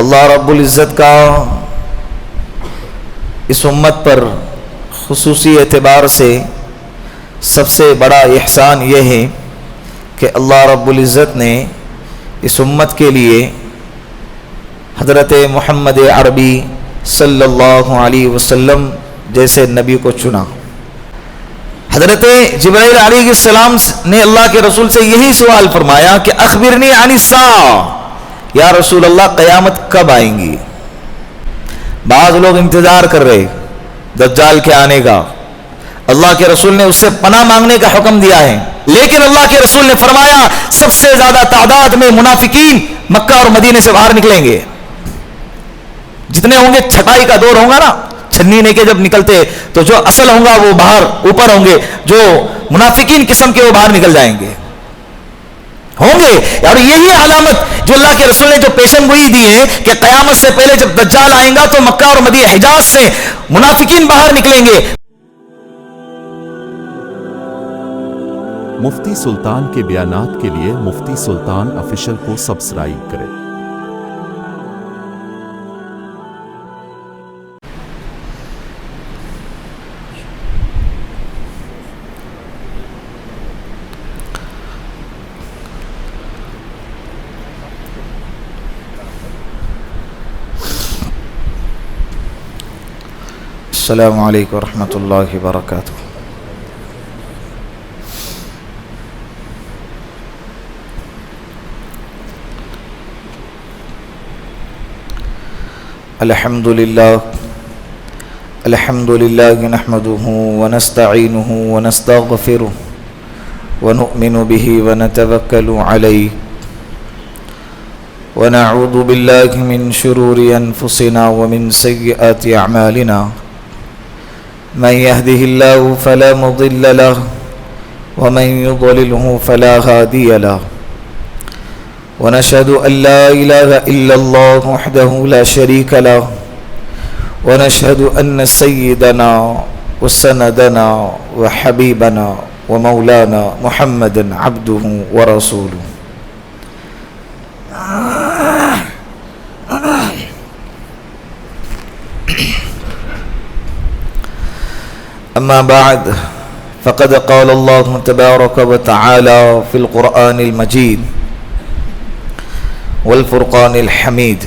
اللہ رب العزت کا اس امت پر خصوصی اعتبار سے سب سے بڑا احسان یہ ہے کہ اللہ رب العزت نے اس امت کے لیے حضرت محمد عربی صلی اللہ علیہ وسلم جیسے نبی کو چنا۔ حضرت جبرائیل علیہ السلام نے اللہ کے رسول سے یہی سوال فرمایا کہ اخبرنی عن الساعہ، یا رسول اللہ قیامت کب آئیں گی؟ بعض لوگ انتظار کر رہے دجال کے آنے کا، اللہ کے رسول نے اس سے پناہ مانگنے کا حکم دیا ہے، لیکن اللہ کے رسول نے فرمایا سب سے زیادہ تعداد میں منافقین مکہ اور مدینے سے باہر نکلیں گے۔ جتنے ہوں گے چھٹائی کا دور ہوگا نا، چھنی نہیں کے جب نکلتے تو جو اصل ہوں گا وہ باہر اوپر ہوں گے، جو منافقین قسم کے وہ باہر نکل جائیں گے ہوں گے۔ اور یہی علامت جو اللہ کے رسول نے جو پیشن گوئی دی ہے کہ قیامت سے پہلے جب دجال آئیں گا تو مکہ اور مدینہ حجاز سے منافقین باہر نکلیں گے۔ مفتی سلطان کے بیانات کے لیے مفتی سلطان آفیشل کو سبسکرائب کریں۔ السلام علیکم ورحمۃ اللہ وبرکاتہ۔ الحمد للہ نحمده ونستعینه ونستغفره ونؤمن به ونتوکل علیہ ونعوذ باللہ من شرور انفسنا ومن سیئات اعمالنا، من يهده الله فلا مضل له ومن يضلله فلا هادي له، ونشهد أن لا إله إلا الله وحده لا شريك له، ونشهد أن سيدنا وسندنا وحبيبنا ومولانا محمدا عبده ورسوله۔ أما بعد فقد قال الله تبارك وتعالى في القرآن المجيد والفرقان الحميد،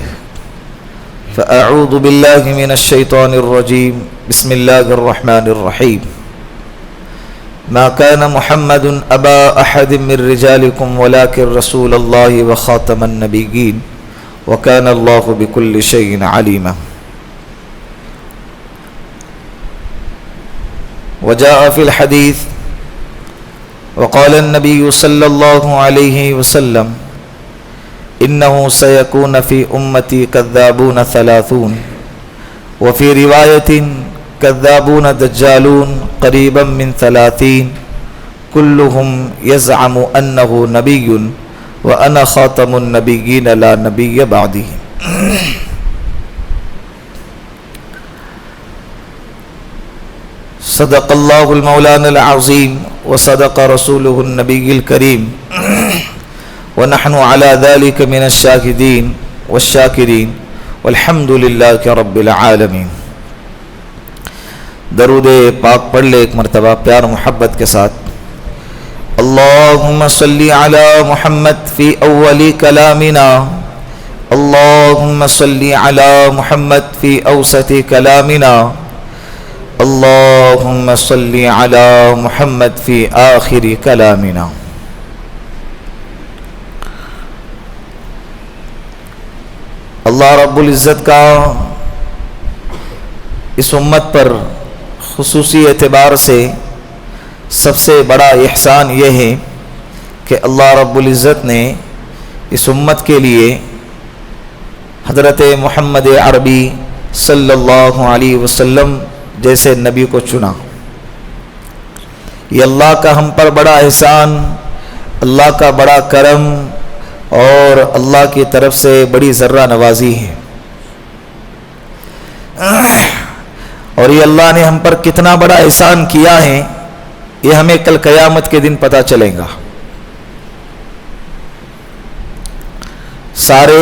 فأعوذ بالله من الشيطان الرجيم، بسم الله الرحمن الرحيم، ما كان محمد أبا أحد من رجالكم ولكن رسول الله وخاتم النبيين وكان الله بكل شيء عليما۔ وجاء في الحديث وقال النبي صلى الله عليه وسلم إنه سيكون في أمتي كذابون 30، وفي رواية كذابون دجالون قريبا من 30، كلهم يزعم أنه نبي وأنا خاتم النبيين لا نبي بعدي۔ صدق اللہ المولانا العظیم وصدق رسوله النبی الکریم، ونحن على ذلك من الشاہدین والشاکرین والحمد للہ رب العالمین۔ درود پاک پڑھ لے ایک مرتبہ پیار محبت کے ساتھ۔ اللہم صلی علی محمد فی اول کلامنا، اللہم صلی علی محمد فی اوسط کلامنا، اللہم صلی علی محمد فی آخر کلامنا۔ اللہ رب العزت کا اس امت پر خصوصی اعتبار سے سب سے بڑا احسان یہ ہے کہ اللہ رب العزت نے اس امت کے لیے حضرت محمد عربی صلی اللہ علیہ وسلم جیسے نبی کو چنا۔ یہ اللہ کا ہم پر بڑا احسان، اللہ کا بڑا کرم اور اللہ کی طرف سے بڑی ذرہ نوازی ہے۔ اور یہ اللہ نے ہم پر کتنا بڑا احسان کیا ہے یہ ہمیں کل قیامت کے دن پتہ چلے گا۔ سارے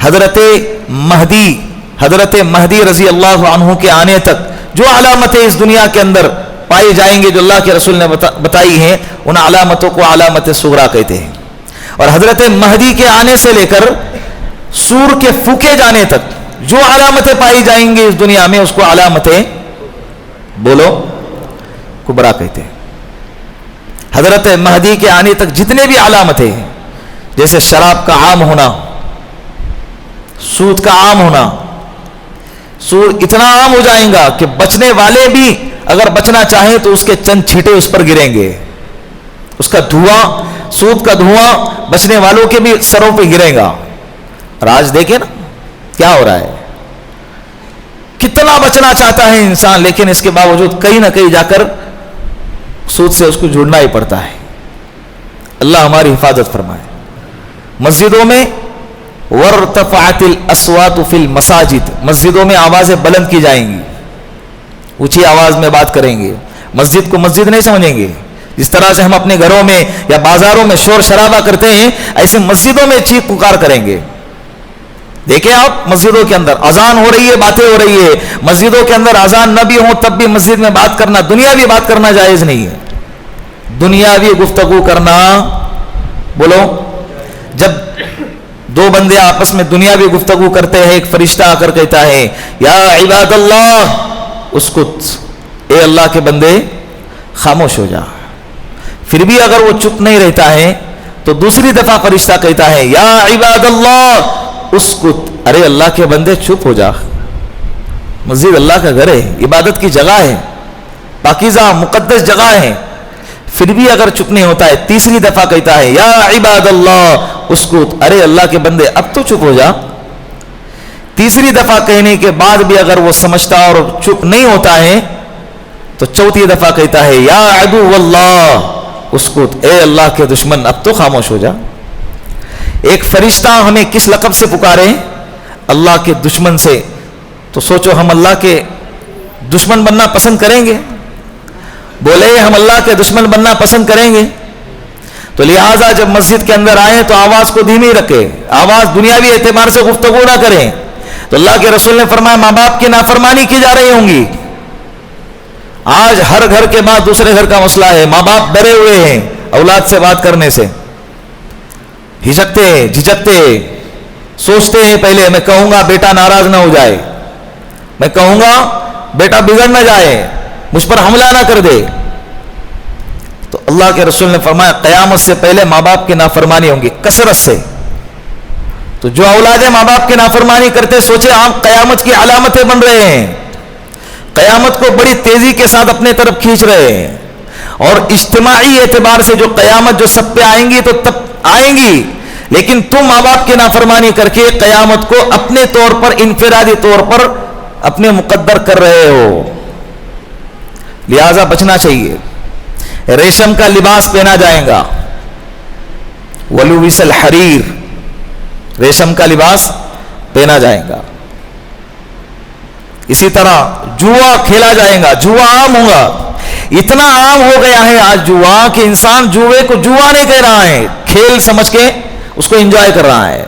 حضرت مہدی رضی اللہ عنہ کے آنے تک جو علامتیں اس دنیا کے اندر پائی جائیں گے جو اللہ کے رسول نے بتائی ہیں ان علامتوں کو علامت صغریٰ کہتے ہیں. اور حضرت مہدی کے آنے سے لے کر سور کے پھونکے جانے تک جو علامتیں پائی جائیں گی اس دنیا میں اس کو علامتیں بولو کبریٰ کہتے ہیں. حضرت مہدی کے آنے تک جتنے بھی علامتیں ہیں جیسے شراب کا عام ہونا، سود کا عام ہونا، سود اتنا عام ہو جائیں گا کہ بچنے والے بھی اگر بچنا چاہیں تو اس کے چند چھینٹے اس پر گریں گے، اس کا دھواں، سود کا دھواں بچنے والوں کے بھی سروں پہ گرے گا. اور آج دیکھیں نا کیا ہو رہا ہے، کتنا بچنا چاہتا ہے انسان لیکن اس کے باوجود کہیں نہ کہیں جا کر سود سے اس کو جڑنا ہی پڑتا ہے. اللہ ہماری حفاظت فرمائے. مسجدوں میں وَارْتَفَعَتِ الْأَصْوَاتُ فِي الْمَسَاجِدِ، مسجدوں میں آوازیں بلند کی جائیں گی، اونچی آواز میں بات کریں گے. مسجد کو مسجد نہیں سمجھیں گے. جس طرح سے ہم اپنے گھروں میں یا بازاروں میں شور شرابہ کرتے ہیں ایسے مسجدوں میں چیخ پکار کریں گے. دیکھیں آپ مسجدوں کے اندر اذان ہو رہی ہے، باتیں ہو رہی ہے، مسجدوں کے اندر اذان نہ بھی ہو تب بھی مسجد میں بات کرنا، دنیاوی بات کرنا جائز نہیں ہے. دنیاوی گفتگو کرنا، بولو، جب دو بندے آپس میں دنیاوی گفتگو کرتے ہیں ایک فرشتہ آ کر کہتا ہے یا عباد اللہ اسکت، اے اللہ کے بندے خاموش ہو جا. پھر بھی اگر وہ چپ نہیں رہتا ہے تو دوسری دفعہ فرشتہ کہتا ہے یا عباد اللہ اسکت، ارے اللہ کے بندے چپ ہو جا. مسجد اللہ کا گھر ہے، عبادت کی جگہ ہے، پاکیزہ مقدس جگہ ہے. پھر بھی اگر چپ نہیں ہوتا ہے تیسری دفعہ کہتا ہے یا عباد اللہ اسکت، ارے اللہ کے بندے اب تو چپ ہو جا. تیسری دفعہ کہنے کے بعد بھی اگر وہ سمجھتا اور چپ نہیں ہوتا ہے تو چوتھی دفعہ کہتا ہے یا عدو اللہ اسکت، اے اللہ کے دشمن اب تو خاموش ہو جا. ایک فرشتہ ہمیں کس لقب سے پکارے؟ اللہ کے دشمن سے. تو سوچو ہم اللہ کے دشمن بننا پسند کریں گے؟ بولے ہم اللہ کے دشمن بننا پسند کریں گے؟ تو لہٰذا جب مسجد کے اندر آئیں تو آواز کو دھیمی رکھے، آواز دنیاوی اعتبار سے گفتگو نہ کریں. تو اللہ کے رسول نے فرمایا ماں باپ کی نافرمانی کی جا رہی ہوں گی. آج ہر گھر کے بعد دوسرے گھر کا مسئلہ ہے، ماں باپ ڈرے ہوئے ہیں اولاد سے بات کرنے سے، ہچکتے جھجکتے، سوچتے ہیں پہلے میں کہوں گا بیٹا ناراض نہ ہو جائے، میں کہوں گا بیٹا بگڑ نہ جائے، مجھ پر حملہ نہ کر دے. تو اللہ کے رسول نے فرمایا قیامت سے پہلے ماں باپ کی نافرمانی ہوں گی کثرت سے. تو جو اولادیں ماں باپ کی نافرمانی کرتے سوچے آپ قیامت کی علامتیں بن رہے ہیں، قیامت کو بڑی تیزی کے ساتھ اپنے طرف کھینچ رہے ہیں. اور اجتماعی اعتبار سے جو قیامت جو سب پہ آئیں گی تو تب آئیں گی، لیکن تم ماں باپ کی نافرمانی کر کے قیامت کو اپنے طور پر انفرادی طور پر اپنے مقدر کر رہے ہو. لہذا بچنا چاہیے. ریشم کا لباس پہنا جائے گا، ولوبس الحریر، ریشم کا لباس پہنا جائے گا. اسی طرح جوا کھیلا جائے گا، جوا عام ہوگا. اتنا عام ہو گیا ہے آج جوا کہ انسان جوے کو جوا نہیں کہہ رہا ہے، کھیل سمجھ کے اس کو انجوائے کر رہا ہے.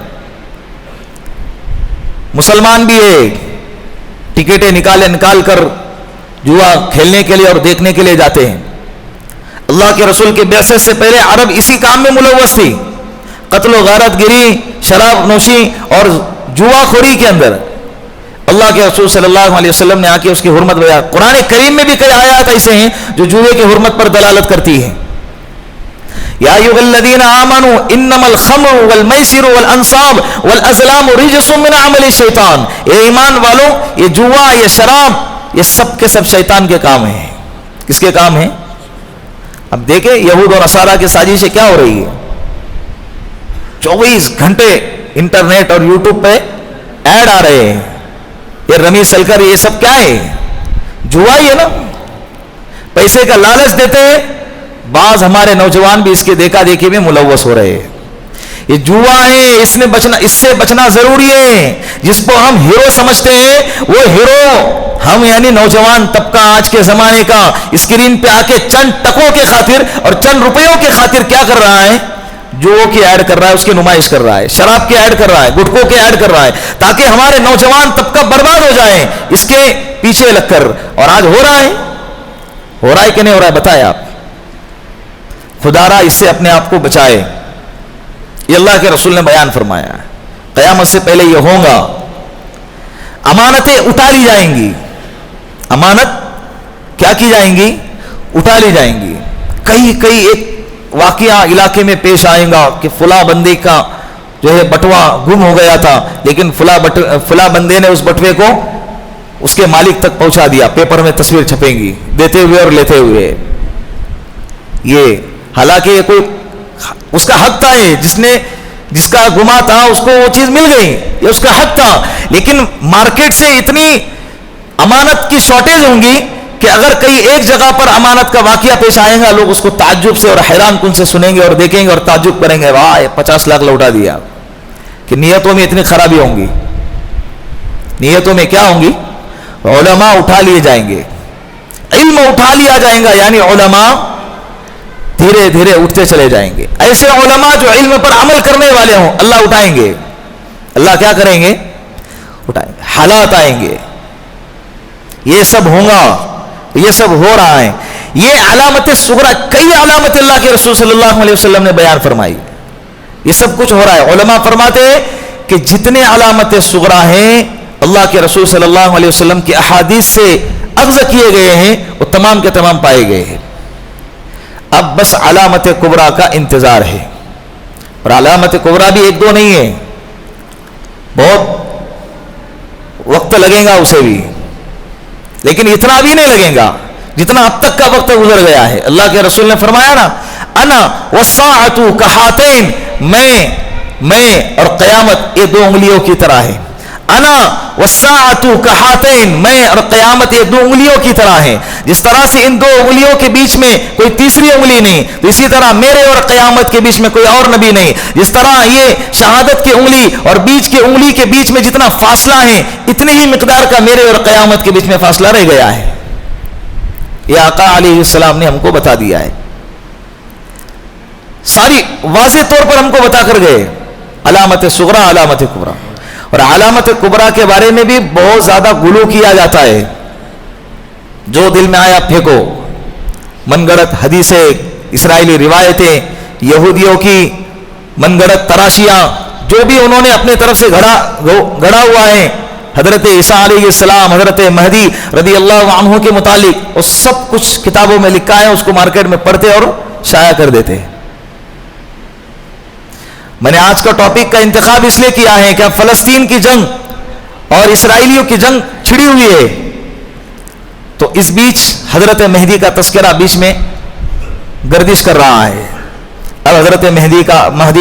مسلمان بھی ہے، ٹکٹیں نکال کر جوا کھیلنے کے لیے اور دیکھنے کے لیے جاتے ہیں. اللہ کے رسول کے بعثت سے پہلے عرب اسی کام میں ملوث تھی، قتل و غارت گری، شراب نوشی اور جوا خوری کے اندر. اللہ کے رسول صلی اللہ علیہ وسلم نے آ کے اس کی حرمت بیان. قرآن کریم میں بھی کئی آیات ایسے ہیں جو جوے کی حرمت پر دلالت کرتی ہیں. یا ایھا الذین آمنوا انما الخمر والمیسر والانصاب والازلام رجس من عمل الشیطان. اے ایمان والو، یہ جوا، یہ شراب، یہ سب کے سب شیطان کے کام ہیں. کس کے کام ہیں؟ اب دیکھیں یہود اور نصارہ کی سازشیں کیا ہو رہی ہے. 24 گھنٹے انٹرنیٹ اور یوٹیوب پہ ایڈ آ رہے ہیں. یہ رمی سلکر، یہ سب کیا ہے؟ جوا ہی ہے نا. پیسے کا لالچ دیتے ہیں. بعض ہمارے نوجوان بھی اس کے دیکھا دیکھی میں ملوث ہو رہے ہیں. یہ جوا ہے، اس سے بچنا ضروری ہے. جس کو ہم ہیرو سمجھتے ہیں وہ ہیرو ہم یعنی نوجوان طبقہ آج کے زمانے کا اسکرین پہ آ کے چند ٹکوں کے خاطر اور چند روپیوں کے خاطر کیا کر رہا ہے؟ جو کی ایڈ کر رہا ہے، اس کی نمائش کر رہا ہے، شراب کی ایڈ کر رہا ہے، گٹکوں کی ایڈ کر رہا ہے، تاکہ ہمارے نوجوان طبقہ برباد ہو جائیں اس کے پیچھے لگ کر. اور آج ہو رہا ہے کہ نہیں ہو رہا ہے؟ بتائیں آپ. خدا را اس سے اپنے آپ کو بچائے. یہ اللہ کے رسول نے بیان فرمایا ہے. قیامت سے پہلے یہ ہوگا، امانتیں اٹھا لی جائیں گی. امانت کیا کی جائیں گی؟ اٹھا لی جائیں گی. کئی ایک واقعہ علاقے میں پیش آئے گا کہ فلاں بندے کا جو ہے بٹوا گم ہو گیا تھا، لیکن فلاں بندے نے اس بٹوے کو اس کے مالک تک پہنچا دیا. پیپر میں تصویر چھپیں گی دیتے ہوئے اور لیتے ہوئے. یہ حالانکہ یہ کوئی اس کا حق تھا، جس کا گما تھا اس کو وہ چیز مل گئی، یہ اس کا حق تھا. لیکن مارکیٹ سے اتنی امانت کی شارٹیج ہوں گی کہ اگر کئی ایک جگہ پر امانت کا واقعہ پیش آئے گا، لوگ اس کو تعجب سے اور حیران کن سے سنیں گے اور دیکھیں گے اور تعجب کریں گے، واہ 50 لاکھ لوٹا دیا. کہ نیتوں میں اتنی خرابی ہوں گی. نیتوں میں کیا ہوں گی؟ علماء اٹھا لیے جائیں گے، علم اٹھا لیا جائیں گا، یعنی علماء دھیرے دھیرے اٹھتے چلے جائیں گے. ایسے علماء جو علم پر عمل کرنے والے ہوں اللہ اٹھائیں گے. اللہ کیا کریں گے؟ اٹھائیں گے. حالات آئیں گے، یہ سب ہوگا، یہ سب ہو رہا ہے. یہ علامت صغرا، کئی علامت اللہ کے رسول صلی اللہ علیہ وسلم نے بیان فرمائی. یہ سب کچھ ہو رہا ہے. علماء فرماتے ہیں کہ جتنے علامت صغرا ہیں اللہ کے رسول صلی اللہ علیہ وسلم کی احادیث سے اخذ کیے گئے ہیں، وہ تمام کے تمام پائے گئے ہیں. اب بس علامت کبریٰ کا انتظار ہے. اور علامت کبریٰ بھی ایک دو نہیں ہے، بہت وقت لگے گا اسے بھی، لیکن اتنا بھی نہیں لگے گا جتنا اب تک کا وقت گزر گیا ہے. اللہ کے رسول نے فرمایا نا، انا والساعۃ کہاتین، میں اور قیامت یہ دو انگلیوں کی طرح ہے. انا والساعۃ کہاتین، میں اور قیامت یہ دو انگلیوں کی طرح ہے. جس طرح سے ان دو انگلیوں کے بیچ میں کوئی تیسری انگلی نہیں، تو اسی طرح میرے اور قیامت کے بیچ میں کوئی اور نبی نہیں. جس طرح یہ شہادت کی انگلی اور بیچ کی انگلی کے بیچ میں جتنا فاصلہ ہے، اتنی ہی مقدار کا میرے اور قیامت کے بیچ میں فاصلہ رہ گیا ہے. یہ آقا علیہ السلام نے ہم کو بتا دیا ہے، ساری واضح طور پر ہم کو بتا کر گئے. علامت صغرا، علامت کبریٰ. اور علامت کبریٰ کے بارے میں بھی بہت زیادہ غلو کیا جاتا ہے. جو دل میں آیا پھینکو. من گڑت حدیثیں، اسرائیلی روایتیں، یہودیوں کی من گڑت تراشیاں، جو بھی انہوں نے اپنے طرف سے گھڑا ہوا ہے حضرت عیسیٰ علیہ السلام، حضرت مہدی رضی اللہ عنہ کے متعلق، وہ سب کچھ کتابوں میں لکھا ہے. اس کو مارکیٹ میں پڑھتے اور شائع کر دیتے. میں نے آج کا ٹاپک کا انتخاب اس لیے کیا ہے کہ فلسطین کی جنگ اور اسرائیلیوں کی جنگ چھڑی ہوئی ہے، تو اس بیچ حضرت مہدی کا تذکرہ بیچ میں گردش کر رہا ہے. اب حضرت مہدی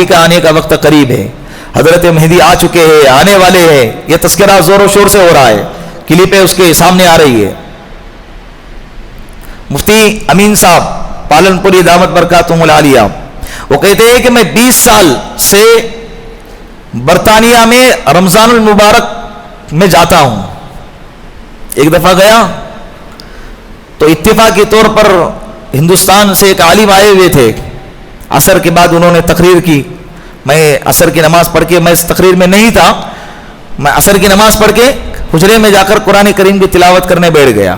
کا آنے کا وقت قریب ہے. حضرت مہدی آ چکے ہیں، آنے والے ہیں. یہ تذکرہ زور و شور سے ہو رہا ہے، کلپیں اس کے سامنے آ رہی ہے. مفتی امین صاحب پالن پوری دامت برکاتہم العالیہ، وہ کہتے ہیں کہ میں 20 سال سے برطانیہ میں رمضان المبارک میں جاتا ہوں. ایک دفعہ گیا تو اتفاقی طور پر ہندوستان سے ایک عالم آئے ہوئے تھے. عصر کے بعد انہوں نے تقریر کی. میں عصر کی نماز پڑھ کے، میں اس تقریر میں نہیں تھا، میں عصر کی نماز پڑھ کے حجرے میں جا کر قرآن کریم کی تلاوت کرنے بیٹھ گیا.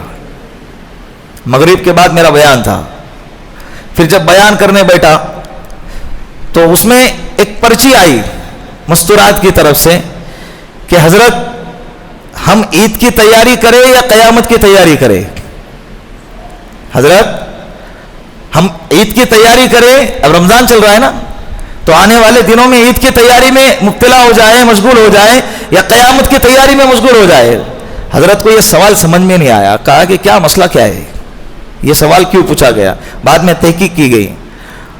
مغرب کے بعد میرا بیان تھا. پھر جب بیان کرنے بیٹھا تو اس میں ایک پرچی آئی مستورات کی طرف سے کہ حضرت ہم عید کی تیاری کریں یا قیامت کی تیاری کریں؟ حضرت ہم عید کی تیاری کریں، اب رمضان چل رہا ہے نا، تو آنے والے دنوں میں عید کی تیاری میں مبتلا ہو جائے، مشغول ہو جائے، یا قیامت کی تیاری میں مشغول ہو جائے. حضرت کو یہ سوال سمجھ میں نہیں آیا. کہا کہ کیا مسئلہ کیا ہے، یہ سوال کیوں پوچھا گیا؟ بعد میں تحقیق کی گئی.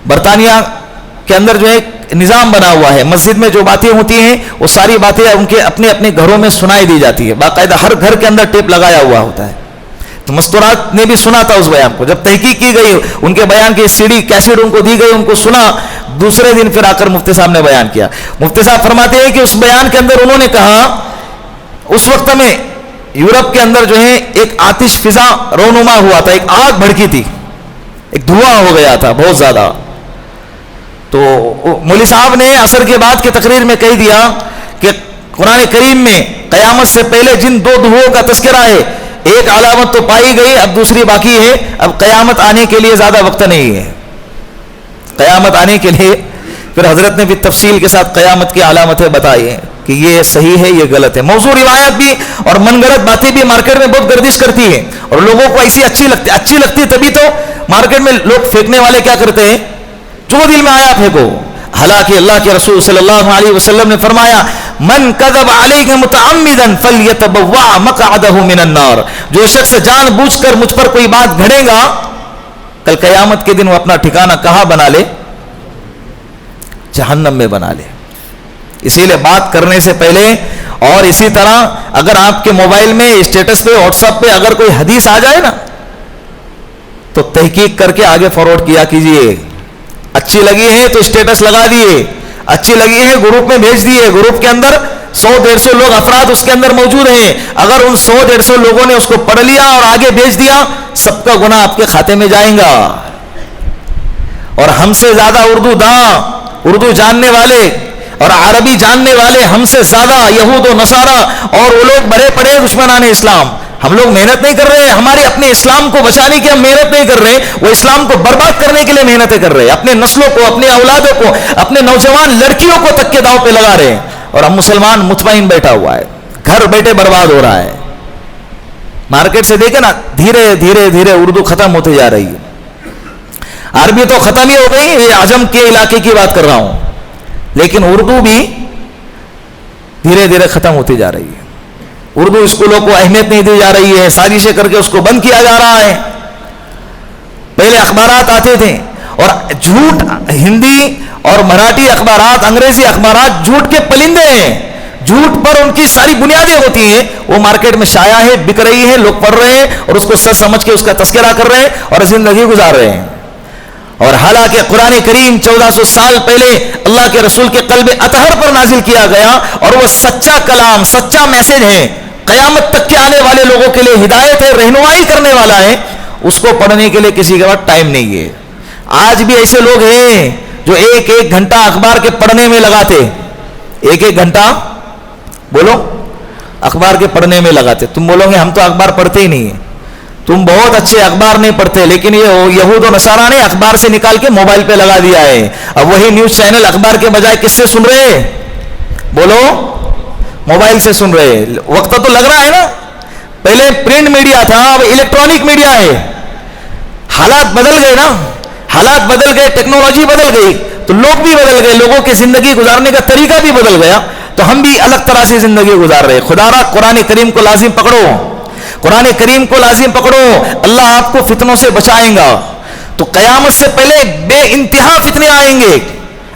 برطانیہ کے اندر جو ایک نظام بنا ہوا ہے، مسجد میں جو باتیں ہوتی ہیں وہ ساری باتیں ان کے اپنے اپنے گھروں میں سنائی دی جاتی ہے. باقاعدہ ہر گھر کے اندر ٹیپ لگایا ہوا ہوتا ہے. تو مستورات نے بھی سنا تھا اس بیان کو. جب تحقیق کی گئی، ان کے بیان کی CD کیسٹ ان کو دی گئی، ان کو سنا. دوسرے دن پھر آ کر مفتی صاحب نے بیان کیا. مفتی صاحب فرماتے ہیں کہ اس بیان کے اندر انہوں نے کہا اس وقت میں یورپ کے اندر جو ہے ایک آتش فضا رونما ہوا تھا، ایک آگ بھڑکی تھی، ایک دھواں ہو گیا تھا بہت زیادہ. تو مولوی صاحب نے عصر کے بعد کی تقریر میں کہہ دیا کہ قرآن کریم میں قیامت سے پہلے جن دو دہوں کا تذکرہ ہے، ایک علامت تو پائی گئی، اب دوسری باقی ہے، اب قیامت آنے کے لیے زیادہ وقت نہیں ہے. قیامت آنے کے لیے پھر حضرت نے بھی تفصیل کے ساتھ قیامت کی علامتیں بتائی ہیں کہ یہ صحیح ہے، یہ غلط ہے. موضوع روایت بھی اور من گھڑت باتیں بھی مارکیٹ میں بہت گردش کرتی ہیں، اور لوگوں کو ایسی اچھی لگتی تبھی تو مارکیٹ میں لوگ پھینکنے والے کیا کرتے ہیں، جو دل میں آیا پھینکو. حالانکہ اللہ کے رسول صلی اللہ علیہ وسلم نے فرمایا من کذب علیہ متعمدا فلیتبوأ مقعدہ من النار، جو شخص جان بوجھ کر مجھ پر کوئی بات گھڑے گا، کل قیامت کے دن وہ اپنا ٹھکانہ کہاں بنا لے؟ جہنم میں بنا لے. اسی لیے بات کرنے سے پہلے، اور اسی طرح اگر آپ کے موبائل میں اسٹیٹس پہ واٹس ایپ پہ اگر کوئی حدیث آ جائے نا تو تحقیق کر کے آگے فارورڈ کیا کیجئے. اچھی لگی ہے تو اسٹیٹس لگا دیے، اچھی لگی ہے گروپ میں بھیج دیے. گروپ کے اندر 100-150 لوگ افراد اس کے اندر موجود ہیں، اگر ان 100-150 لوگوں نے اس کو پڑھ لیا اور آگے بھیج دیا، سب کا گناہ آپ کے کھاتے میں جائیں گا. اور ہم سے زیادہ اردو داں، اردو جاننے والے اور عربی جاننے والے ہم سے زیادہ یہود و نصارہ اور وہ لوگ بڑے پڑے دشمنان اسلام. ہم لوگ محنت نہیں کر رہے ہیں، ہمارے اپنے اسلام کو بچانے کی ہم محنت نہیں کر رہے، وہ اسلام کو برباد کرنے کے لیے محنتیں کر رہے ہیں، اپنے نسلوں کو، اپنے اولادوں کو، اپنے نوجوان لڑکیوں کو تک کے داؤ پہ لگا رہے ہیں. اور ہم مسلمان مطمئن بیٹھا ہوا ہے، گھر بیٹھے برباد ہو رہا ہے. مارکیٹ سے دیکھیں نا، دھیرے دھیرے دھیرے اردو ختم ہوتے جا رہی ہے. عربی تو ختم ہی ہو گئی، یہ عجم کے علاقے کی بات کر رہا ہوں، لیکن اردو بھی دھیرے دھیرے ختم ہوتی جا رہی ہے. اردو اسکولوں کو اہمیت نہیں دی جا رہی ہے، سازشیں کر کے اس کو بند کیا جا رہا ہے. پہلے اخبارات آتے تھے اور جھوٹ، ہندی اور مراٹھی اخبارات، انگریزی اخبارات جھوٹ کے پلندے ہیں، جھوٹ پر ان کی ساری بنیادیں ہوتی ہیں. وہ مارکیٹ میں شائع ہے، بک رہی ہے، لوگ پڑھ رہے ہیں اور اس کو سچ سمجھ کے اس کا تذکرہ کر رہے ہیں اور زندگی گزار رہے ہیں. اور حالانکہ قرآن کریم 1400 سال پہلے اللہ کے رسول کے قلب اطہر پر نازل کیا گیا اور وہ سچا کلام، سچا میسج ہے، قیامت تک کے آنے والے لوگوں کے لیے ہدایت ہے، رہنمائی کرنے والا ہے. اس کو پڑھنے کے لیے کسی کے پاس ٹائم نہیں ہے. آج بھی ایسے لوگ ہیں جو ایک ایک گھنٹہ اخبار کے پڑھنے میں لگاتے، ایک ایک گھنٹہ بولو اخبار کے پڑھنے میں لگاتے. تم بولو گے ہم تو اخبار پڑھتے ہی نہیں ہیں. تم بہت اچھے اخبار نہیں پڑھتے، لیکن یہ یہود و نصارہ نے اخبار سے نکال کے موبائل پہ لگا دیا ہے. اب وہی نیوز چینل اخبار کے بجائے کس سے سن رہے؟ بولو موبائل سے سن رہے. وقت تو لگ رہا ہے نا، پہلے پرنٹ میڈیا تھا، اب الیکٹرانک میڈیا ہے. حالات بدل گئے نا، حالات بدل گئے، ٹیکنالوجی بدل گئی تو لوگ بھی بدل گئے، لوگوں کی زندگی گزارنے کا طریقہ بھی بدل گیا تو ہم بھی الگ طرح سے زندگی گزار رہے. خدا را قرآن کریم کو لازم پکڑو، قرآن کریم کو لازم پکڑو، اللہ آپ کو فتنوں سے بچائیں گا. تو قیامت سے پہلے بے انتہا فتنے آئیں گے.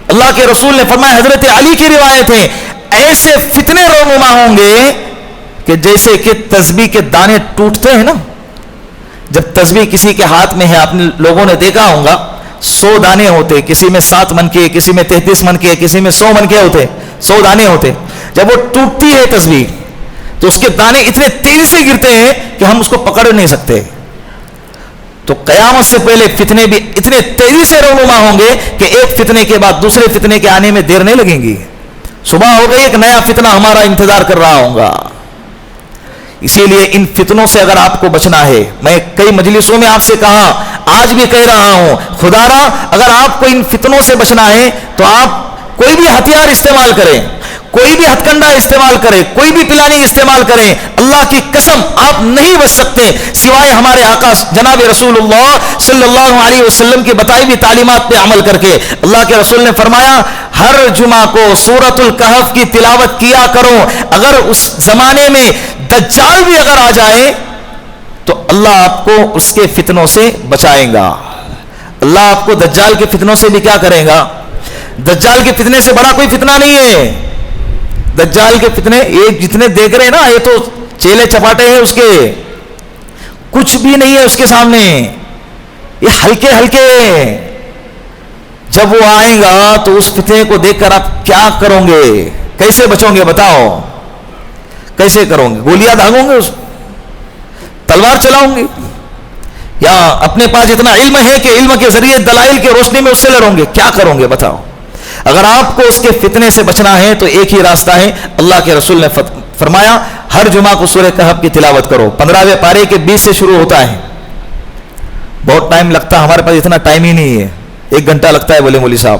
اللہ کے رسول نے فرمایا، حضرت علی کی روایت ہے، ایسے فتنے رونما ہوں گے کہ جیسے کہ تسبیح کے دانے ٹوٹتے ہیں نا. جب تسبیح کسی کے ہاتھ میں ہے، آپ لوگوں نے دیکھا ہوگا 100 دانے ہوتے، کسی میں 7 من کے، کسی میں 33 من کے، کسی میں 100 من کے ہوتے، 100 دانے ہوتے. جب وہ ٹوٹتی ہے تسبیح تو اس کے دانے اتنے تیزی سے گرتے ہیں کہ ہم اس کو پکڑ نہیں سکتے. تو قیامت سے پہلے فتنے بھی اتنے تیزی سے رونما ہوں گے کہ ایک فتنے کے بعد دوسرے فتنے کے آنے میں دیر نہیں لگیں گی. صبح ہو گئی، ایک نیا فتنہ ہمارا انتظار کر رہا ہوگا. اسی لیے ان فتنوں سے اگر آپ کو بچنا ہے، میں کئی مجلسوں میں آپ سے کہا، آج بھی کہہ رہا ہوں، خدا را اگر آپ کو ان فتنوں سے بچنا ہے تو آپ کوئی بھی ہتھیار استعمال کریں، کوئی بھی ہتھ کنڈا استعمال کریں، کوئی بھی پلاننگ استعمال کریں، اللہ کی قسم آپ نہیں بچ سکتے سوائے ہمارے آقا جناب رسول اللہ صلی اللہ علیہ وسلم کی بتائی ہوئی تعلیمات پہ عمل کر کے. اللہ کے رسول نے فرمایا، ہر جمعہ کو سورۃ الکہف کی تلاوت کیا کرو. اگر اس زمانے میں دجال بھی اگر آ جائے تو اللہ آپ کو اس کے فتنوں سے بچائے گا. اللہ آپ کو دجال کے فتنوں سے بھی کیا کرے گا؟ دجال کے فتنے سے بڑا کوئی فتنہ نہیں ہے. دجال کے فتنے ایک جتنے دیکھ رہے ہیں نا، یہ تو چیلے چپاٹے ہیں، اس کے کچھ بھی نہیں ہے اس کے سامنے، یہ ہلکے ہلکے. جب وہ آئے گا تو اس فتنے کو دیکھ کر آپ کیا کرو گے؟ کیسے بچو گے؟ بتاؤ کیسے کرو گے؟ گولیاں داغوں گے، اس تلوار چلاؤں گے؟ یا اپنے پاس اتنا علم ہے کہ علم کے ذریعے دلائل کی روشنی میں اس سے لڑوں گے؟ کیا کرو گے بتاؤ؟ اگر آپ کو اس کے فتنے سے بچنا ہے تو ایک ہی راستہ ہے. اللہ کے رسول نے فرمایا ہر جمعہ کو سورہ کہف کی تلاوت کرو. 15ویں پارے کے 20 سے شروع ہوتا ہے. بہت ٹائم لگتا ہے, ہمارے پاس اتنا ٹائم ہی نہیں ہے. 1 گھنٹہ لگتا ہے. بولے مولوی صاحب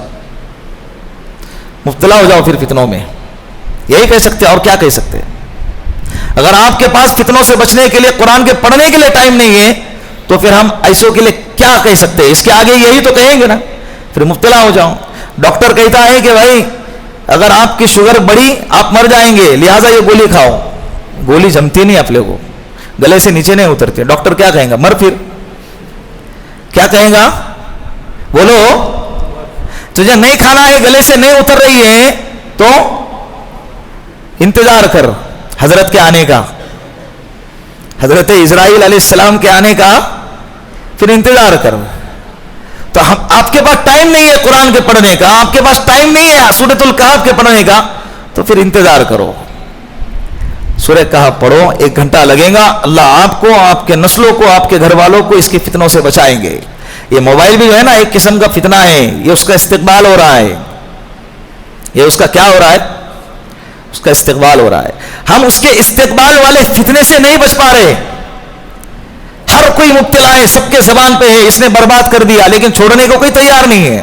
مبتلا ہو جاؤ پھر فتنوں میں, یہی کہہ سکتے اور کیا کہہ سکتے. اگر آپ کے پاس فتنوں سے بچنے کے لیے قرآن کے پڑھنے کے لیے ٹائم نہیں ہے تو پھر ہم ایسوں کے لیے کیا کہہ سکتے ہیں؟ اس کے آگے یہی تو کہیں گے نا, پھر مبتلا ہو جاؤ. ڈاکٹر کہتا ہے کہ بھائی اگر آپ کی شوگر بڑھی آپ مر جائیں گے, لہٰذا یہ گولی کھاؤ. گولی جمتی نہیں آپ لوگوں کو, گلے سے نیچے نہیں اترتی. ڈاکٹر کیا کہیں گا؟ مر. پھر کیا کہیں گا؟ بولو, تجھے نہیں کھانا ہے, گلے سے نہیں اتر رہی ہے تو انتظار کر حضرت کے آنے کا, حضرت اسرائیل علیہ السلام کے آنے کا, پھر انتظار کر. تو آپ کے پاس ٹائم نہیں ہے قرآن کے پڑھنے کا, آپ کے پاس ٹائم نہیں ہے سورۃ الکہف کے پڑھنے کا, تو پھر انتظار کرو. سورہ کہف پڑھو, 1 گھنٹہ لگے گا. اللہ آپ کو, آپ کے نسلوں کو, آپ کے گھر والوں کو اس کی فتنوں سے بچائیں گے. یہ موبائل بھی جو ہے نا ایک قسم کا فتنہ ہے. یہ اس کا استقبال ہو رہا ہے. یہ اس کا کیا ہو رہا ہے؟ اس کا استقبال ہو رہا ہے. ہم اس کے استقبال والے فتنے سے نہیں بچ پا رہے. ہر کوئی مبتلا ہے, سب کے زبان پہ ہے, اس نے برباد کر دیا, لیکن چھوڑنے کو کوئی تیار نہیں ہے.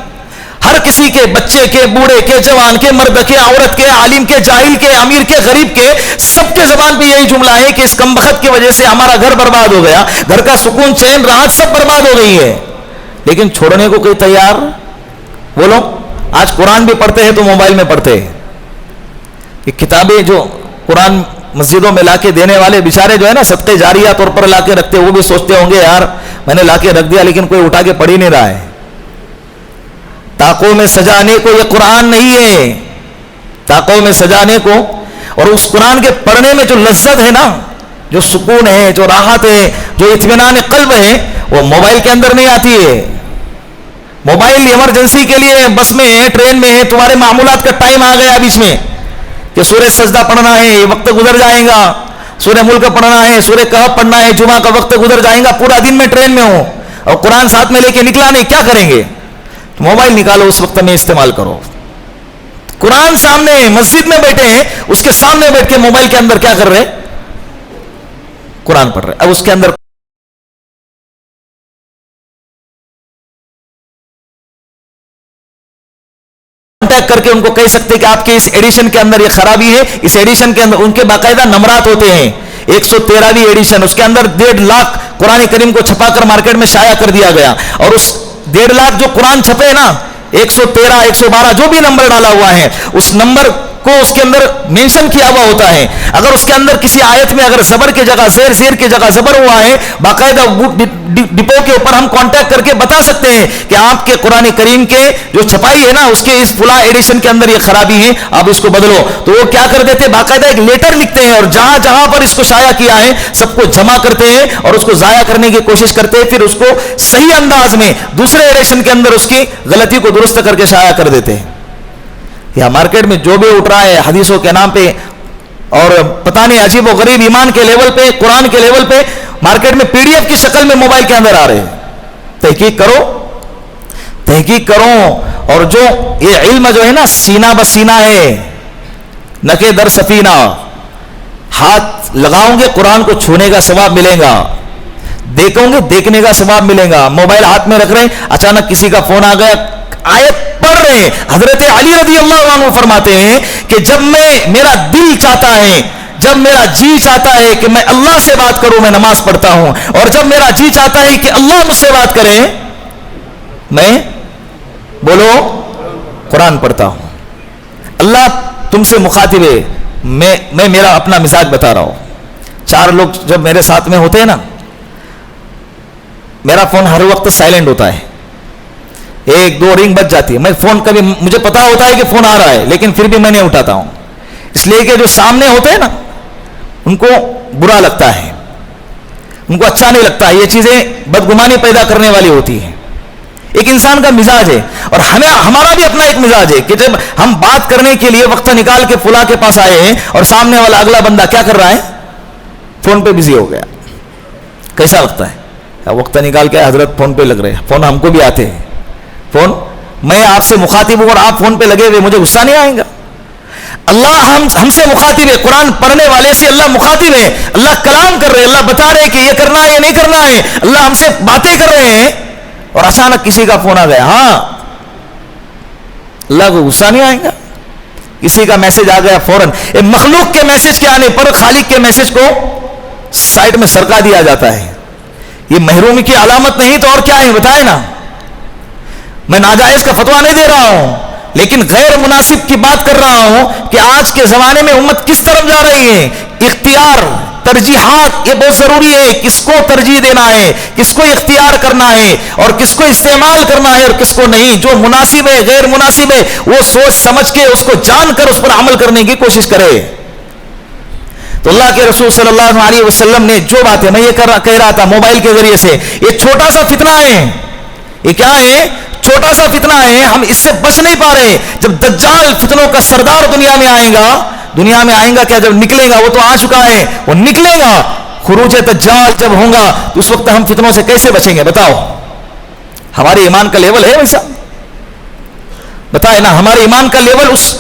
ہر کسی کے, بچے کے, بوڑھے کے, جوان کے, مرد کے, عورت کے, عالم کے, جاہل کے, امیر کے, غریب کے, سب کے زبان پہ یہی جملہ ہے کہ اس کمبخت کی وجہ سے ہمارا گھر برباد ہو گیا, گھر کا سکون, چین, راحت سب برباد ہو گئی ہے. لیکن چھوڑنے کو کوئی تیار. بولو, آج قرآن بھی پڑھتے ہیں تو موبائل میں پڑھتے ہیں. یہ کتابیں جو قرآن مسجدوں میں لا کے دینے والے بیچارے جو ہے نا صدقے جاریہ طور پر لا کے رکھتے, وہ بھی سوچتے ہوں گے یار میں نے لا کے رکھ دیا لیکن کوئی اٹھا کے پڑھ ہی نہیں رہا ہے. طاقوں میں سجانے کو یہ قرآن نہیں ہے, طاقوں میں سجانے کو. اور اس قرآن کے پڑھنے میں جو لذت ہے نا, جو سکون ہے, جو راحت ہے, جو اطمینان قلب ہے, وہ موبائل کے اندر نہیں آتی ہے. موبائل ایمرجنسی کے لیے بس میں ہے, ٹرین میں ہے, تمہارے معمولات کا ٹائم آ گیا بیچ میں کہ سورہ سجدہ پڑھنا ہے, یہ وقت گزر جائے گا, سورہ ملک پڑھنا ہے, سورہ کہف پڑھنا ہے, جمعہ کا وقت گزر جائے گا, پورا دن میں ٹرین میں ہوں اور قرآن ساتھ میں لے کے نکلا نہیں, کیا کریں گے؟ موبائل نکالو, اس وقت میں استعمال کرو. قرآن سامنے, مسجد میں بیٹھے ہیں, اس کے سامنے بیٹھ کے موبائل کے اندر کیا کر رہے؟ قرآن پڑھ رہے. اب اس کے اندر کانٹیکٹ کر کے ان کو کہہ سکتے کہ آپ کے اس ایڈیشن کے اندر یہ خرابی ہے, اس ایڈیشن کے اندر ان کے باقاعدہ نمبرات ہوتے ہیں. 113ویں ایڈیشن, اس کے اندر 1.5 لاکھ قرآن کریم کو چھپا کر مارکیٹ میں شائع کر دیا گیا. اور اس 1.5 لاکھ جو قرآن چھپے نا, 113, 112 جو بھی نمبر ڈالا ہوا ہے, اس نمبر کو اس کے اندر مینشن کیا ہوا ہوتا ہے. اگر اس کے اندر کسی آیت میں اگر زبر کی جگہ زیر, زیر کی جگہ زبر ہوا ہے, باقاعدہ ڈپو کے اوپر ہم کانٹیکٹ کر کے بتا سکتے ہیں کہ آپ کے قرآن کریم کے جو چھپائی ہے نا, اس کے اس فلاں ایڈیشن کے اندر یہ خرابی ہے, آپ اس کو بدلو. تو وہ کیا کر دیتے, باقاعدہ ایک لیٹر لکھتے ہیں اور جہاں جہاں پر اس کو شائع کیا ہے سب کو جمع کرتے ہیں اور اس کو ضائع کرنے کی کوشش کرتے ہیں, پھر اس کو صحیح انداز میں دوسرے ایڈیشن کے اندر اس کی غلطی کو درست کر کے شائع کر دیتے ہیں. یا مارکیٹ میں جو بھی اٹھ رہا ہے حدیثوں کے نام پہ, اور پتہ نہیں عجیب و غریب ایمان کے لیول پہ, قرآن کے لیول پہ مارکیٹ میں PDF کی شکل میں موبائل کے اندر آ رہے ہیں. تحقیق کرو, تحقیق کرو. اور جو یہ علم جو ہے نا سینہ بسینہ ہے, نکے در سفینہ, ہاتھ لگاؤں گے قرآن کو چھونے کا ثواب ملے گا, دیکھوں گے دیکھنے کا ثواب ملے گا. موبائل ہاتھ میں رکھ رہے ہیں, اچانک کسی کا فون آ گیا, آیت پڑھ رہے ہیں. حضرت علی رضی اللہ عنہ فرماتے ہیں کہ جب میرا دل چاہتا ہے, جب میرا جی چاہتا ہے کہ میں اللہ سے بات کروں, میں نماز پڑھتا ہوں, اور جب میرا جی چاہتا ہے کہ اللہ مجھ سے بات کرے, میں بولو قرآن پڑھتا ہوں. اللہ تم سے مخاطب ہے. میں میرا اپنا مزاج بتا رہا ہوں. 4 لوگ جب میرے ساتھ میں ہوتے ہیں نا, میرا فون ہر وقت سائلنٹ ہوتا ہے, 1-2 رنگ بج جاتی ہے. میں فون کبھی, مجھے پتا ہوتا ہے کہ فون آ رہا ہے لیکن پھر بھی میں نہیں اٹھاتا ہوں, اس لیے کہ جو سامنے ہوتے ہیں نا ان کو برا لگتا ہے, ان کو اچھا نہیں لگتا. یہ چیزیں بدگمانی پیدا کرنے والی ہوتی ہیں. ایک انسان کا مزاج ہے, اور ہمارا بھی اپنا ایک مزاج ہے کہ جب ہم بات کرنے کے لیے وقت نکال کے فلاں کے پاس آئے ہیں اور سامنے والا اگلا بندہ کیا کر رہا ہے, فون پہ بزی ہو گیا, کیسا لگتا ہے؟ وقت نکال کے حضرت فون پہ لگ رہے ہیں. فون ہم کو بھی آتے ہیں. فون میں آپ سے مخاطب ہوں اور آپ فون پہ لگے ہوئے, مجھے غصہ نہیں آئے گا؟ اللہ ہم سے مخاطب ہے, قرآن پڑھنے والے سے اللہ مخاطب ہے, اللہ کلام کر رہے ہیں, اللہ بتا رہے ہیں کہ یہ کرنا ہے یہ نہیں کرنا ہے, اللہ ہم سے باتیں کر رہے ہیں, اور اچانک کسی کا فون آ گیا. ہاں اللہ کو غصہ نہیں آئے گا؟ کسی کا میسج آ گیا فوراً, مخلوق کے میسج کے آنے پر خالق کے میسج کو سائٹ میں سرکا دیا جاتا ہے. یہ محرومی کی علامت نہیں تو اور کیا ہے بتائے نا. میں ناجائز کا فتویٰ نہیں دے رہا ہوں, لیکن غیر مناسب کی بات کر رہا ہوں کہ آج کے زمانے میں امت کس طرف جا رہی ہے. اختیار, ترجیحات, یہ بہت ضروری ہے. کس کو ترجیح دینا ہے, کس کو اختیار کرنا ہے, اور کس کو استعمال کرنا ہے اور کس کو نہیں. جو مناسب ہے غیر مناسب ہے وہ سوچ سمجھ کے اس کو جان کر اس پر عمل کرنے کی کوشش کرے. تو اللہ کے رسول صلی اللہ علیہ وسلم نے جو باتیں, میں یہ کہہ رہا تھا موبائل کے ذریعے سے, یہ چھوٹا سا فتنہ ہے. یہ کیا ہے؟ چھوٹا سا فتنہ ہے. ہم اس سے بچ نہیں پا رہے. جب دجال فتنوں کا سردار دنیا میں آئے گا, دنیا میں آئے گا کیا, جب نکلے گا, وہ تو آ چکا ہے, وہ نکلے گا. خروج دجال جب ہوگا تو اس وقت ہم فتنوں سے کیسے بچیں گے بتاؤ؟ ہمارے ایمان کا لیول ہے ویسا؟ بتائے نا, ہمارے ایمان کا لیول اس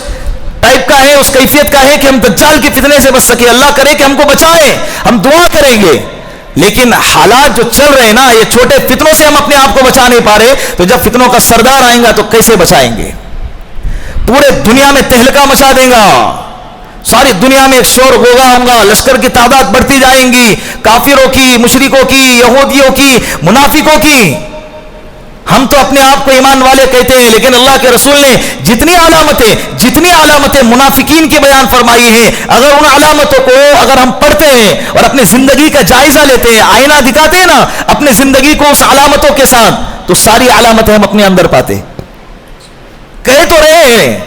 ٹائپ کا ہے, اس کیفیت کا ہے کہ ہم دجال کی فتنے سے بچ سکے. اللہ کرے کہ ہم کو بچائے, ہم دعا کریں گے. لیکن حالات جو چل رہے ہیں نا, یہ چھوٹے فتنوں سے ہم اپنے آپ کو بچا نہیں پا رہے. تو جب فتنوں کا سردار آئے گا تو کیسے بچائیں گے؟ پورے دنیا میں تہلکہ مچا دے گا. ساری دنیا میں ایک شور غوغا ہوگا, لشکر کی تعداد بڑھتی جائیں گی, کافروں کی, مشرکوں کی, یہودیوں کی, منافقوں کی. ہم تو اپنے آپ کو ایمان والے کہتے ہیں, لیکن اللہ کے رسول نے جتنی علامتیں منافقین کی بیان فرمائی ہیں, اگر ان علامتوں کو اگر ہم پڑھتے ہیں اور اپنے زندگی کا جائزہ لیتے ہیں, آئینہ دکھاتے ہیں نا اپنے زندگی کو اس علامتوں کے ساتھ, تو ساری علامتیں ہم اپنے اندر پاتے. کہہ تو رہے ہیں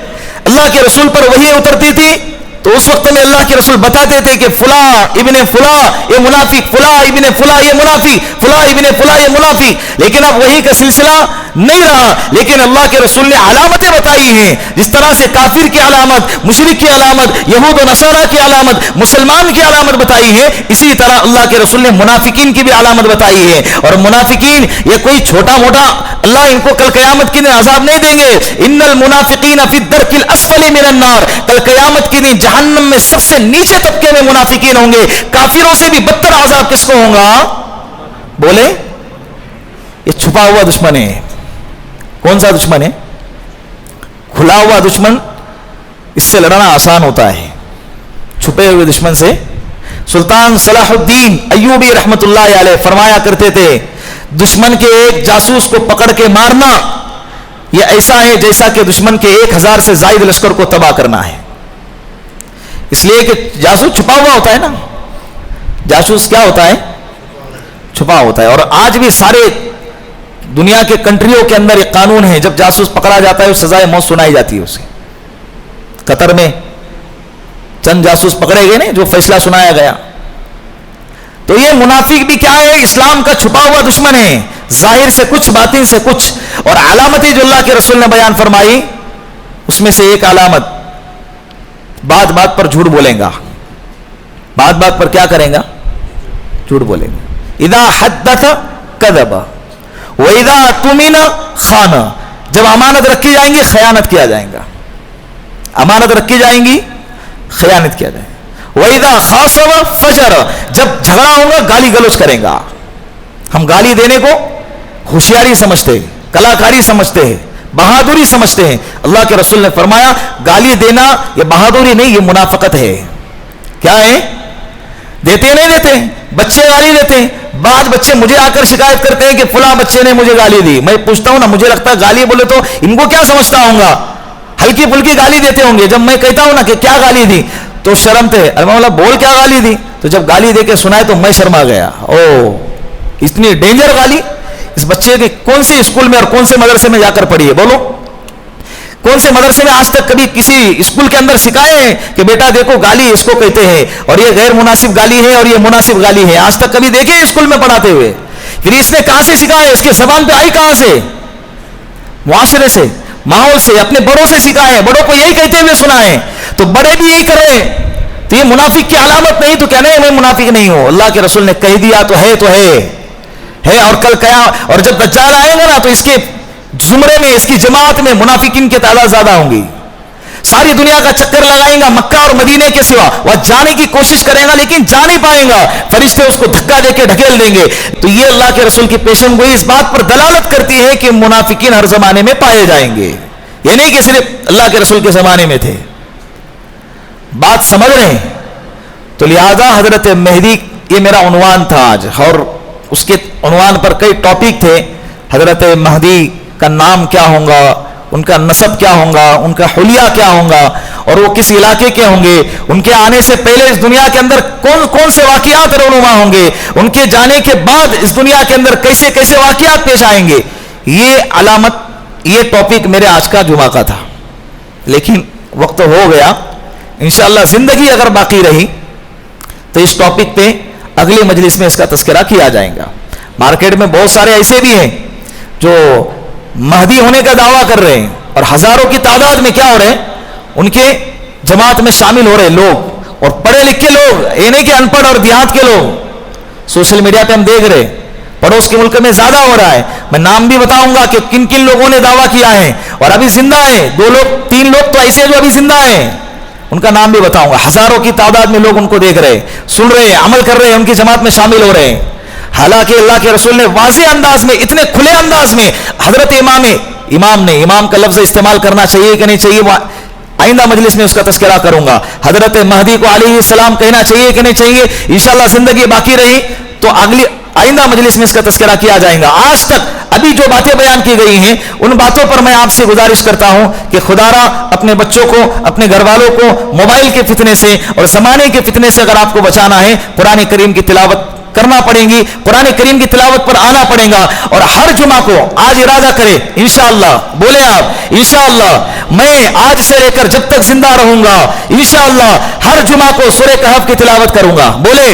اللہ کے رسول پر وحی اترتی تھی تو اس وقت میں اللہ کے رسول بتاتے تھے کہ فلاں ابن فلاں یہ منافق, فلاں ابن فلاں یہ منافق, فلاں ابن فلاں یہ منافق. لیکن اب وحی کا سلسلہ نہیں رہا, لیکن اللہ کے رسول نے علامتیں بتائی ہیں. جس طرح سے کافر کی علامت, مشرک کی علامت, یہود و نصارہ کی علامت, مسلمان کی علامت بتائی ہے, اسی طرح اللہ کے رسول نے منافقین کی بھی علامت بتائی ہے. اور منافقین یہ کوئی چھوٹا موٹا, اللہ ان کو کل قیامت کے دن عذاب نہیں دیں گے. ان المنافقین فی الدرک الاسفل من النار, کل قیامت کے دن جہنم میں سب سے نیچے طبقے میں منافقین ہوں گے. کافروں سے بھی بدتر عذاب کس کو ہوگا؟ بولے. یہ چھپا ہوا دشمن ہے. کون سا دشمن ہے؟ کھلا ہوا دشمن, اس سے لڑنا آسان ہوتا ہے. چھپے ہوئے دشمن سے. سلطان صلاح الدین ایوبی رحمت اللہ علیہ فرمایا کرتے تھے, دشمن کے ایک جاسوس کو پکڑ کے مارنا یہ ایسا ہے جیسا کہ دشمن کے 1000 سے زائد لشکر کو تباہ کرنا ہے. اس لیے کہ جاسوس چھپا ہوا ہوتا ہے نا. جاسوس کیا ہوتا ہے؟ چھپا ہوتا ہے. اور آج بھی سارے دنیا کے کنٹریوں کے اندر ایک قانون ہے, جب جاسوس پکڑا جاتا ہے سزائے موت سنائی جاتی ہے اسے. قطر میں چند جاسوس پکڑے گئے نا, جو فیصلہ سنایا گیا. تو یہ منافق بھی کیا ہے؟ اسلام کا چھپا ہوا دشمن ہے. ظاہر سے کچھ, باطن سے کچھ. اور علامتیں جو اللہ کے رسول نے بیان فرمائی, اس میں سے ایک علامت, بات بات پر جھوٹ بولیں گا. بات بات پر کیا کریں گا؟ جھوٹ بولیں گا. اذا حدث کذب واذا اؤتمن خان, جب امانت رکھی جائیں گی خیانت کیا جائے گا. امانت رکھی جائیں گی خیانت کیا جائے گا. واذا خاصم فجر, جب جھگڑا ہوگا گالی گلوچ کرے گا. ہم گالی دینے کو ہوشیاری سمجھتے ہیں, کلاکاری سمجھتے ہیں, بہادری سمجھتے ہیں. اللہ کے رسول نے فرمایا گالی دینا یہ بہادری نہیں, یہ منافقت ہے. کیا ہے؟ دیتے نہیں دیتے. بچے گالی دیتے ہیں. بعض بچے مجھے آ کر شکایت کرتے ہیں کہ فلاں بچے نے مجھے گالی دی. میں پوچھتا ہوں نا, مجھے لگتا ہے گالی بولے تو ان کو کیا سمجھتا ہوں گا, ہلکی پھلکی گالی دیتے ہوں گے. جب میں کہتا ہوں نا کہ کیا گالی دی تو شرمتے ہیں. ارے مولا بول کیا گالی دی, تو جب گالی دے کے سنائے تو میں شرما گیا. او اتنی ڈینجر گالی. اس بچے کے کون سے اسکول میں اور کون سے مدرسے میں جا کر پڑھی ہے بولو؟ کون سے مدرسے میں آج تک کبھی کسی اسکول کے اندر سکھائے ہیں کہ بیٹا دیکھو گالی اس کو کہتے ہیں, اور یہ غیر مناسب گالی ہے اور یہ مناسب گالی ہے؟ آج تک کبھی دیکھے اسکول میں پڑھاتے ہوئے؟ پھر اس نے کہاں سے سکھا ہے؟ اس کے زبان پہ آئی کہاں سے؟ معاشرے سے, ماحول سے, اپنے بڑوں سے سکھا ہے. بڑوں کو یہی کہتے ہوئے سنا ہے, تو بڑے بھی یہی کر رہے ہیں. تو یہ منافق کی علامت نہیں, تو کیا نہیں میں منافق نہیں ہوں. اللہ کے رسول نے کہہ دیا تو ہے ہے. اور کل اور جب دجال آئے گا نا تو اس کے زمرے میں, اس کی جماعت میں منافقین کی تعداد زیادہ ہوں گی. ساری دنیا کا چکر لگائیں گا مکہ اور مدینے کے سوا, وہ جانے کی کوشش کرے گا لیکن جا نہیں پائیں گا, فرشتے اس کو دھکا دے کے ڈھکیل دیں گے. تو یہ اللہ کے رسول کی پیشن گوئی اس بات پر دلالت کرتی ہے کہ منافقین ہر زمانے میں پائے جائیں گے. یہ نہیں کہ صرف اللہ کے رسول کے زمانے میں تھے. بات سمجھ رہے ہیں؟ تو لہذا حضرت مہدی, یہ میرا عنوان تھا آج, اور اس کے عنوان پر کئی ٹاپک تھے. حضرت مہدی کا نام کیا ہوگا, ان کا نسب کیا ہوگا, ان کا حلیہ کیا ہوگا, اور وہ کس علاقے کے ہوں گے, ان کے آنے سے پہلے اس دنیا کے اندر کون کون سے واقعات رونما ہوں گے, ان کے جانے کے بعد اس دنیا کے اندر کیسے کیسے واقعات پیش آئیں گے. یہ علامت, یہ ٹاپک میرے آج کا جمعہ کا تھا, لیکن وقت ہو گیا. انشاءاللہ زندگی اگر باقی رہی تو اس ٹاپک پہ اگلی مجلس میں اس کا تذکرہ کیا جائے گا. مارکیٹ میں بہت سارے ایسے بھی ہیں جو مہدی ہونے کا دعویٰ کر رہے ہیں, اور ہزاروں کی تعداد میں کیا ہو رہے ہیں, ان کے جماعت میں شامل ہو رہے لوگ, اور پڑھے لکھے لوگ, یہ نہیں کہ ان پڑھ اور دیہات کے لوگ. سوشل میڈیا پہ ہم دیکھ رہے, پڑوس کے ملک میں زیادہ ہو رہا ہے. میں نام بھی بتاؤں گا کہ کن کن لوگوں نے دعویٰ کیا ہے اور ابھی زندہ ہیں. 2 لوگ 3 لوگ تو ایسے جو ابھی زندہ ہیں, ان کا نام بھی بتاؤں گا. ہزاروں کی تعداد میں لوگ ان کو دیکھ رہے, سن رہے, عمل کر رہے ہیں, ان کی جماعت میں شامل ہو رہے ہیں. حالانکہ اللہ کے رسول نے واضح انداز میں, اتنے کھلے انداز میں, حضرت امام کا لفظ استعمال کرنا چاہیے کہ نہیں چاہیے, آئندہ مجلس میں اس کا تذکرہ کروں گا. حضرت مہدی کو علیہ السلام کہنا چاہیے کہ نہیں چاہیے, انشاءاللہ زندگی باقی رہی تو آئندہ مجلس میں اس کا تذکرہ کیا جائے گا. آج تک ابھی جو باتیں بیان کی گئی ہیں ان باتوں پر میں آپ سے گزارش کرتا ہوں کہ خدا را اپنے بچوں کو, اپنے گھر والوں کو موبائل کے فتنے سے اور زمانے کے فتنے سے اگر آپ کو بچانا ہے, قرآن کریم کی تلاوت کرنا پڑے گی, قرآن کریم کی تلاوت پر آنا پڑے گا. اور ہر جمعہ کو آج ارادہ کرے, انشاءاللہ بولے آپ, انشاءاللہ میں آج سے لے کر جب تک زندہ رہوں گا انشاءاللہ ہر جمعہ کو سورہ کہف کی تلاوت کروں گا. بولے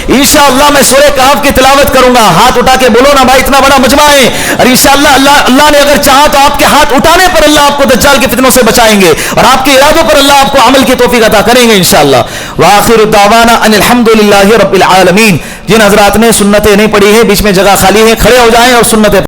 انشاءاللہ میں سورہ کہف کی تلاوت کروں گا. ہاتھ اٹھا کے بولو نا بھائی, اتنا بڑا مجمع ہے, اور انشاءاللہ اللہ نے اگر چاہا تو آپ کے ہاتھ اٹھانے پر اللہ آپ کو دجال کے فتنوں سے بچائیں گے, اور آپ کے ارادوں پر اللہ آپ کو عمل کی توفیق عطا کریں گے انشاءاللہ. وآخر دعوانا ان الحمدللہ رب العالمین. جن حضرات نے سنتیں نہیں پڑھی ہے, بیچ میں جگہ خالی ہے, کھڑے ہو جائیں اور سنتیں